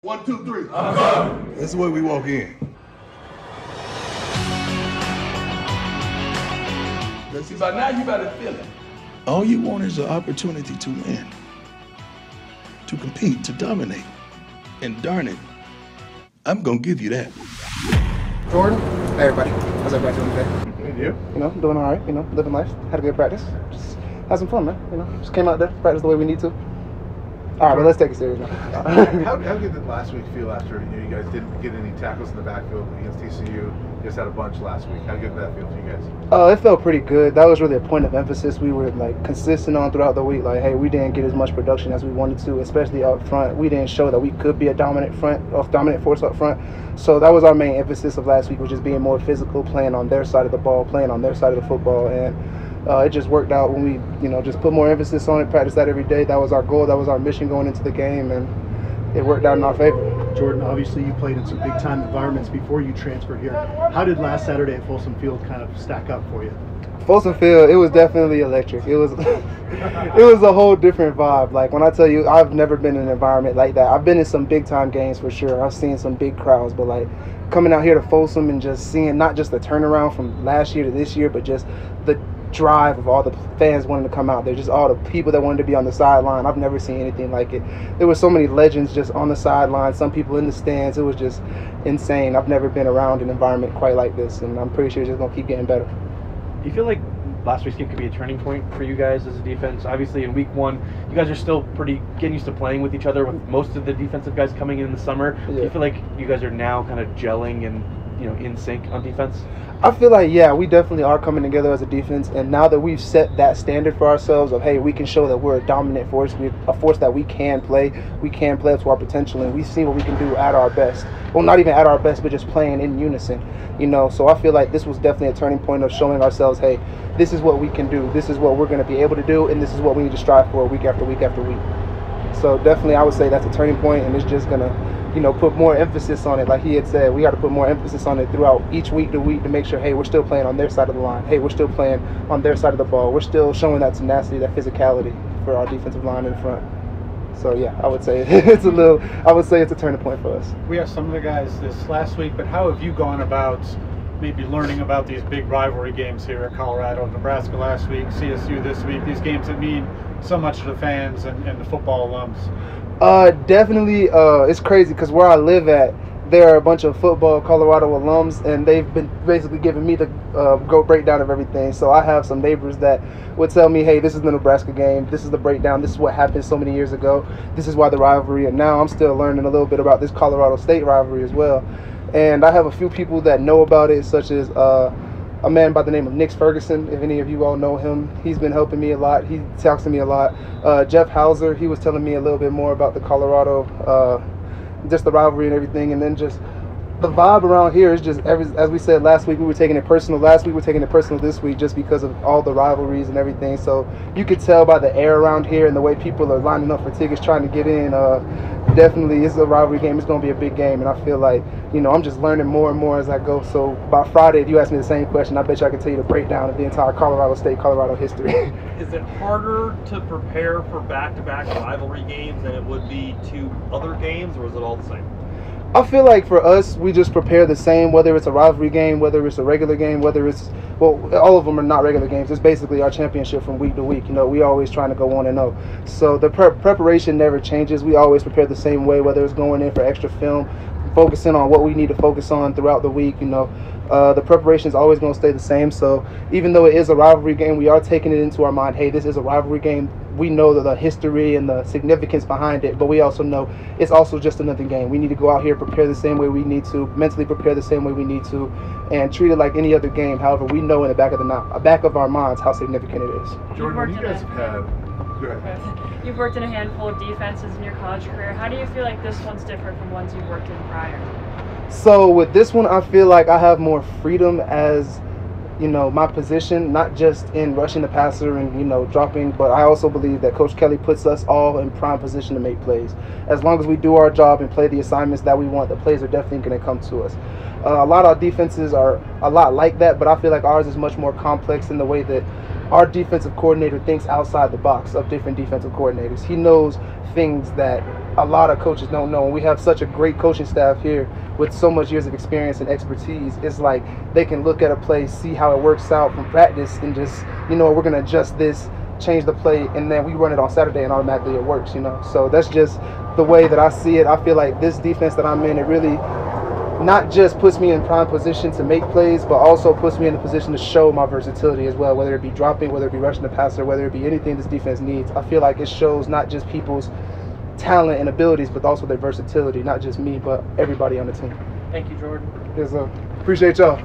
1, 2, 3. That's the way we walk in. See, by now you better feel it. All you want is an opportunity to win, to compete, to dominate. And darn it, I'm going to give you that. Jordan, hey everybody. How's everybody doing today? And you? You know, doing all right, you know, living life. Had a good practice. Just had some fun, man. You know, just came out there, practiced the way we need to. All right, but let's take it serious now. How did the last week feel after you guys didn't get any tackles in the backfield against TCU? You guys had a bunch last week. How good did that feel for you guys? It felt pretty good. That was really a point of emphasis we were like consistent on throughout the week. Like, hey, we didn't get as much production as we wanted to, especially up front. We didn't show that we could be a dominant force up front. So that was our main emphasis of last week, was just being more physical, playing on their side of the ball, playing on their side of the football, and it just worked out when we, you know, just put more emphasis on it, practice that every day. That was our goal. That was our mission going into the game, and it worked out in our favor. Jordan, obviously you played in some big-time environments before you transferred here. How did last Saturday at Folsom Field kind of stack up for you? Folsom Field, it was definitely electric. It was it was a whole different vibe. Like, when I tell you, I've never been in an environment like that. I've been in some big-time games for sure. I've seen some big crowds, but like coming out here to Folsom and just seeing not just the turnaround from last year to this year, but just the drive of all the fans wanting to come out there, just all the people that wanted to be on the sideline. I've never seen anything like it. There were so many legends just on the sideline, some people in the stands. It was just insane. I've never been around an environment quite like this, and I'm pretty sure it's just going to keep getting better. Do you feel like last week's game could be a turning point for you guys as a defense? Obviously, in week one, you guys are still pretty getting used to playing with each other, with most of the defensive guys coming in the summer. Yeah. Do you feel like you guys are now kind of gelling and, you know, in sync on defense? I feel like, yeah, we definitely are coming together as a defense, and now that we've set that standard for ourselves of, hey, we can show that we're a dominant force, we're a force that we can play up to our potential, and we've seen what we can do at our best. Well, not even at our best, but just playing in unison, you know. So I feel like this was definitely a turning point of showing ourselves, hey, this is what we can do, this is what we're going to be able to do, and this is what we need to strive for week after week after week. So definitely I would say that's a turning point, and it's just going to, you know, put more emphasis on it. Like he had said, we got to put more emphasis on it throughout each week to week to make sure, hey, we're still playing on their side of the line. Hey, we're still playing on their side of the ball. We're still showing that tenacity, that physicality for our defensive line in front. So yeah, I would say it's a turning point for us. We have some of the guys this last week, but how have you gone about maybe learning about these big rivalry games here at Colorado, Nebraska last week, CSU this week, these games that mean so much to the fans and the football alums? Definitely, it's crazy because where I live at, there are a bunch of football Colorado alums, and they've been basically giving me the go breakdown of everything. So I have some neighbors that would tell me, hey, this is the Nebraska game, this is the breakdown, this is what happened so many years ago, this is why the rivalry, and now I'm still learning a little bit about this Colorado State rivalry as well. And I have a few people that know about it, such as a man by the name of Ferguson. If any of you all know him, he's been helping me a lot. He talks to me a lot. Jeff Hauser, he was telling me a little bit more about the Colorado, just the rivalry and everything. And then just the vibe around here is just, as we said last week, we were taking it personal. Last week, we're taking it personal this week just because of all the rivalries and everything. So you could tell by the air around here and the way people are lining up for tickets trying to get in. Definitely, it's a rivalry game. It's going to be a big game, and I feel like, you know, I'm just learning more and more as I go. So by Friday, if you ask me the same question, I bet you I can tell you the breakdown of the entire Colorado State, Colorado history. Is it harder to prepare for back-to-back rivalry games than it would be to other games, or is it all the same? I feel like for us, we just prepare the same, whether it's a rivalry game, whether it's a regular game, whether it's, well, all of them are not regular games. It's basically our championship from week to week. You know, we always trying to go 1-0. So the preparation never changes. We always prepare the same way, whether it's going in for extra film, focusing on what we need to focus on throughout the week. You know, the preparation is always going to stay the same. So even though it is a rivalry game, we are taking it into our mind, hey, this is a rivalry game. We know the history and the significance behind it, but we also know it's also just another game. We need to go out here, prepare the same way we need to, mentally prepare the same way we need to, and treat it like any other game. However, we know in the back of our minds how significant it is. Jordan, you guys have had... Go ahead. You've worked in a handful of defenses in your college career. How do you feel like this one's different from ones you've worked in prior? So with this one, I feel like I have more freedom as, you know, my position, not just in rushing the passer and, you know, dropping, but I also believe that Coach Kelly puts us all in prime position to make plays. As long as we do our job and play the assignments that we want, the plays are definitely going to come to us. A lot of our defenses are a lot like that, but I feel like ours is much more complex in the way that our defensive coordinator thinks outside the box of different defensive coordinators. He knows things that a lot of coaches don't know. And we have such a great coaching staff here with so much years of experience and expertise. It's like they can look at a play, see how it works out from practice, and just, you know, we're going to adjust this, change the play, and then we run it on Saturday and automatically it works, you know. So that's just the way that I see it. I feel like this defense that I'm in, it really not just puts me in prime position to make plays, but also puts me in a position to show my versatility as well, whether it be dropping, whether it be rushing the passer, whether it be anything this defense needs. I feel like it shows not just people's talent and abilities, but also their versatility, not just me, but everybody on the team. Thank you, Jordan. Yes, appreciate y'all.